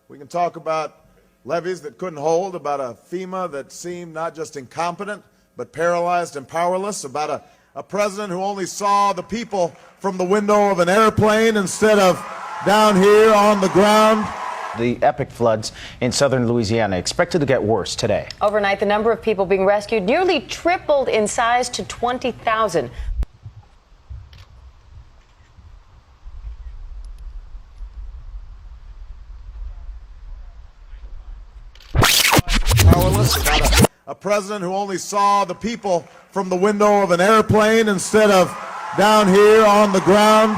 We can talk about levees that couldn't hold, about a FEMA that seemed not just incompetent, but paralyzed and powerless, about a president who only saw the people from the window of an airplane instead of down here on the ground. The epic floods in southern Louisiana expected to get worse today. Overnight, the number of people being rescued nearly tripled in size to 20,000. Powerless, about a president who only saw the people from the window of an airplane instead of down here on the ground.